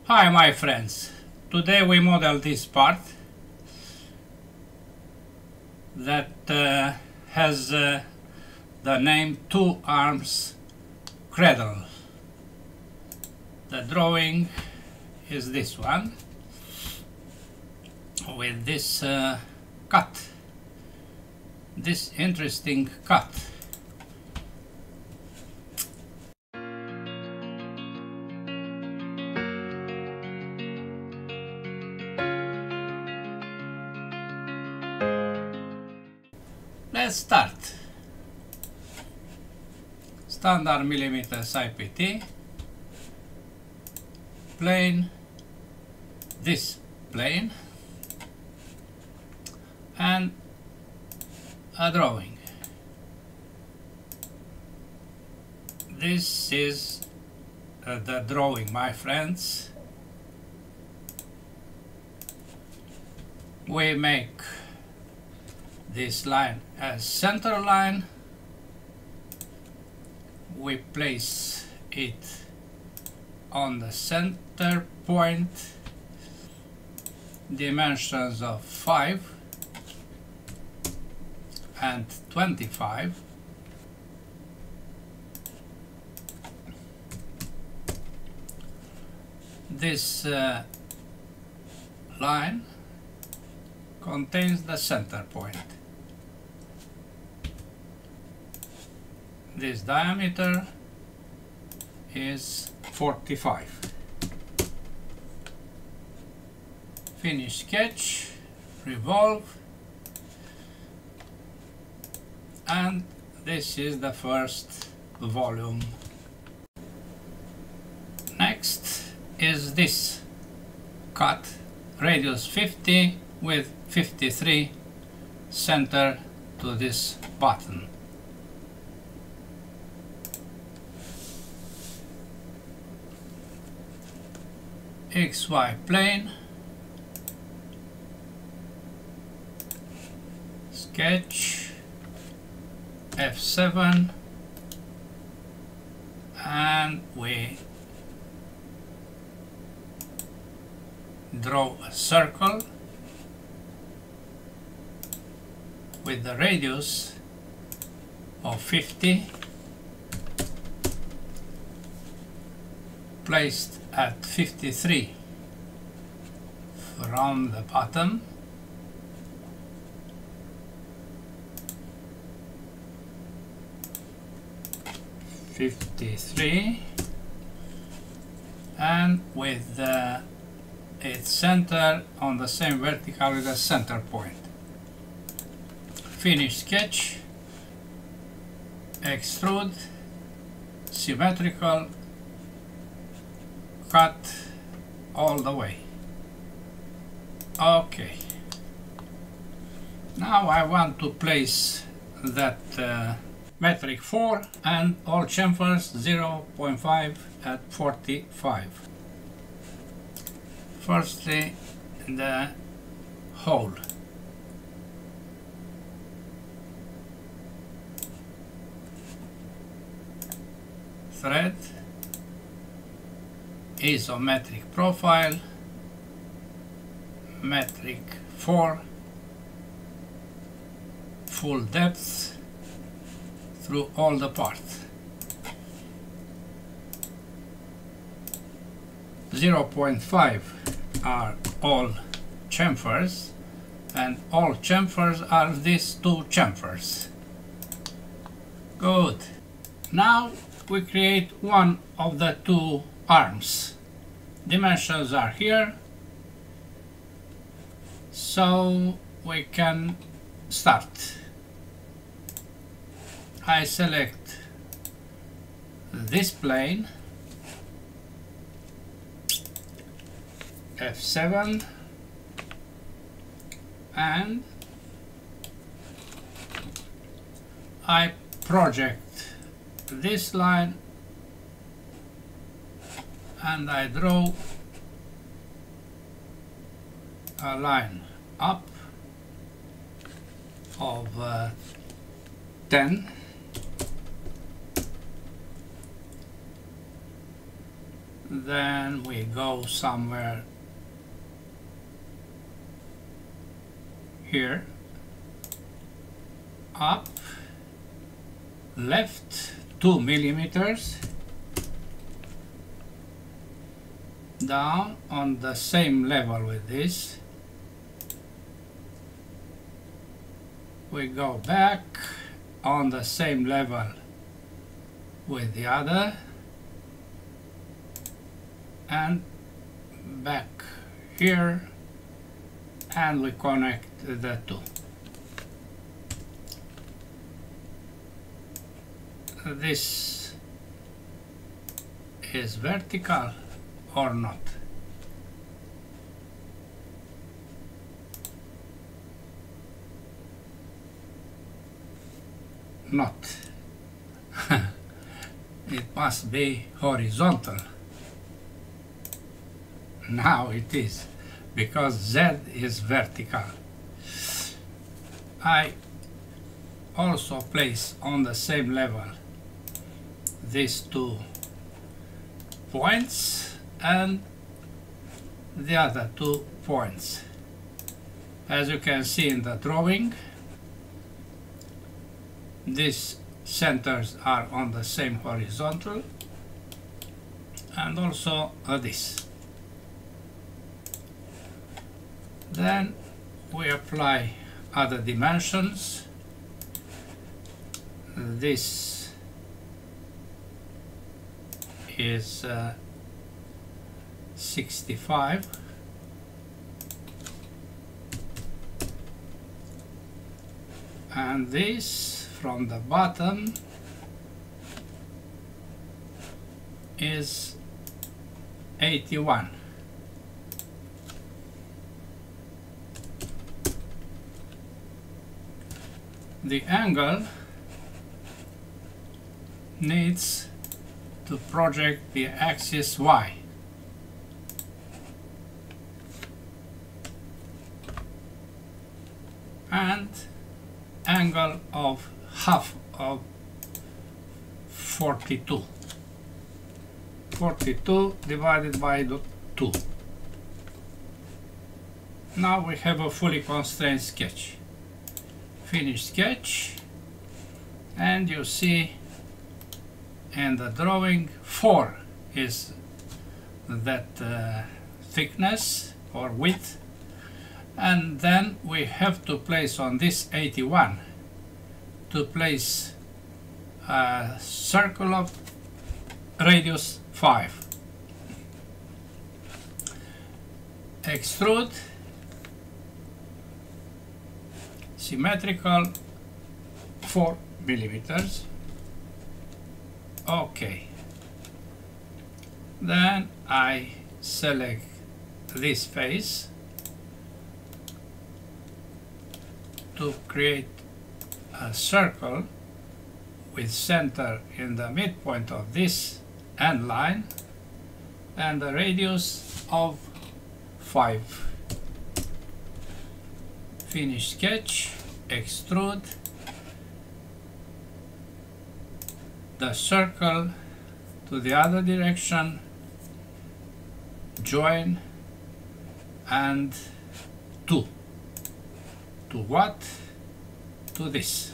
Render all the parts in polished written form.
Hi my friends, today we model this part that has the name 2 arms cradle. The drawing is this one with this cut, this interesting cut. Let's start. Standard millimeters IPT, plane, this plane, and a drawing. This is the drawing, my friends. We make this line as center line. We place it on the center point, dimensions of 5 and 25. This line contains the center point. This diameter is 45. Finish sketch, revolve, and this is the first volume. Next is this cut, radius 50 with 53, center to this button. XY plane, sketch, F7, and we draw a circle with the radius of 50 placed at 53 from the bottom. And with its center on the same vertical with the center point. Finish sketch, extrude, symmetrical, cut all the way. Okay. Now I want to place that metric 4 and all chamfers 0.5 at 45. Firstly, the hole. Thread, isometric profile, metric 4, full depth through all the parts. 0.5 are all chamfers, and all chamfers are these 2 chamfers. Good. Now we create one of the 2 arms. Dimensions are here, so we can start. I select this plane, F7, and I project this line and I draw a line up of 10, Then we go somewhere here, up, left 2 millimeters, down on the same level with this. We go back on the same level with the other, and back here, and we connect the two. This is vertical or not? Not. It must be horizontal. Now it is, because Z is vertical. I also place on the same level these 2 points and the other 2 points. As you can see in the drawing, these centers are on the same horizontal, and also this. Then we apply other dimensions. This is 65, and this from the bottom is 81. The angle needs to project the axis Y. And angle of half of 42. 42 divided by 2. Now we have a fully constrained sketch. Finish sketch, and you see in the drawing 4 is that thickness or width, and then we have to place on this 81 to place a circle of radius 5. Extrude, symmetrical 4 millimeters. Okay. Then I select this face to create a circle with center in the midpoint of this end line and a radius of 5. Finish sketch, extrude the circle to the other direction, join, and to what? To this.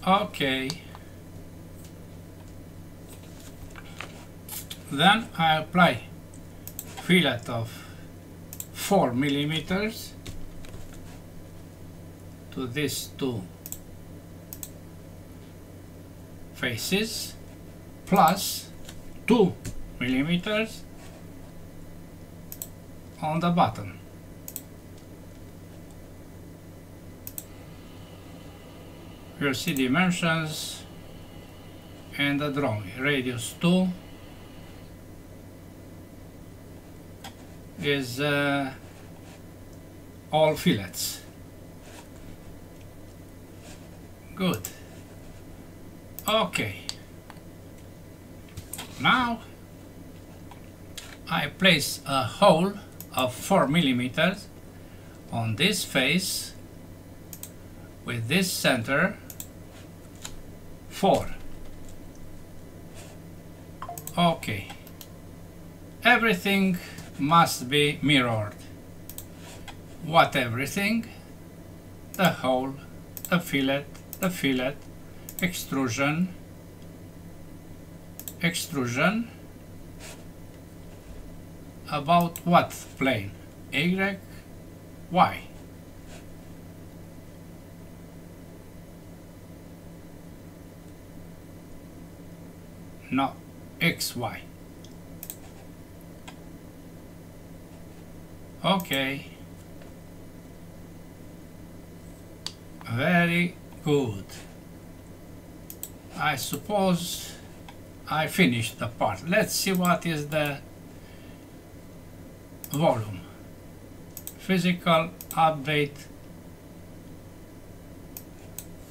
Okay. Then I apply fillet of 4 millimeters to these 2 faces, plus 2 millimeters on the bottom. You'll see dimensions in the drawing. Radius 2 is all fillets. Good. Okay. Now I place a hole of 4 millimeters on this face with this center 4. Okay. everything must be mirrored. What everything? The hole, the fillet, extrusion, about what plane? Y, Y. No, XY. Okay. Very good. I suppose I finished the part. Let's see what is the volume. Physical update,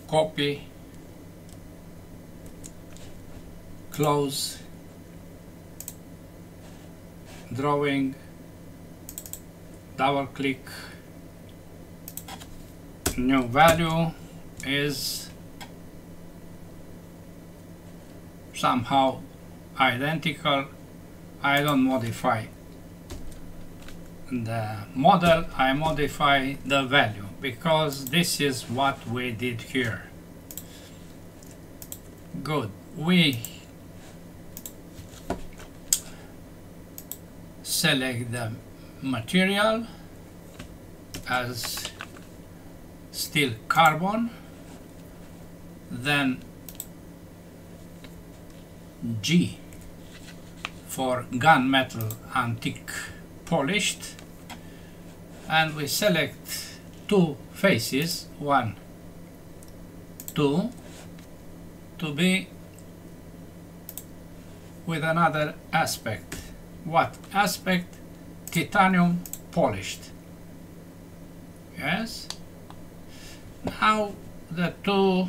copy, close, drawing, double click, new value is somehow identical. I don't modify the model, I modify the value because this is what we did here. Good. We select the material as steel carbon, then G for gunmetal antique polished, and we select two faces, 1, 2, to be with another aspect. What aspect? Titanium polished. Yes. Now the two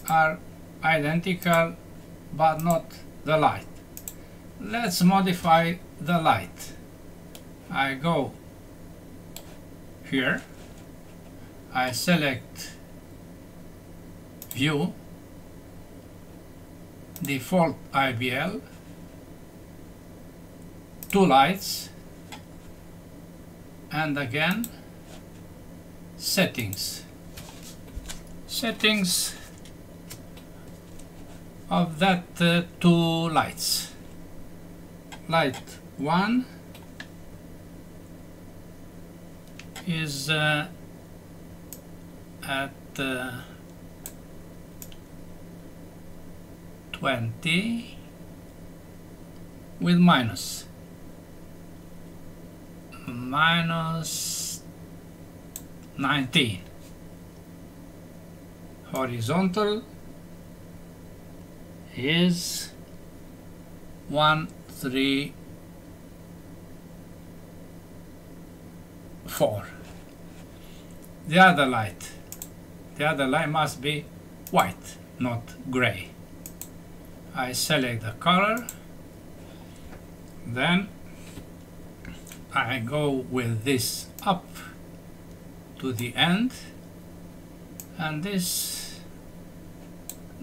are identical but not the light. Let's modify the light. I go here, I select view, default IBL, two lights, and again settings of that two lights. Light 1 is at 20 with minus 19. Horizontal is 1, 3, 4. The other light must be white, not gray. I select the color, then I go with this up to the end, and this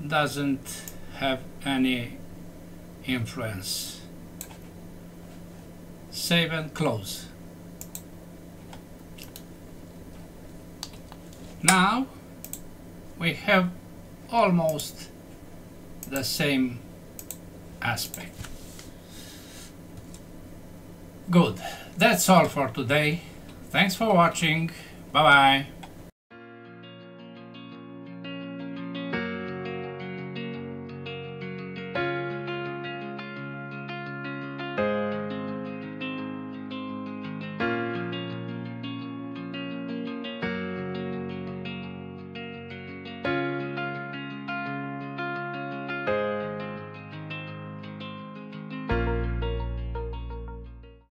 doesn't have any influence. Save and close. Now we have almost the same aspect. Good. That's all for today. Thanks for watching. Bye bye.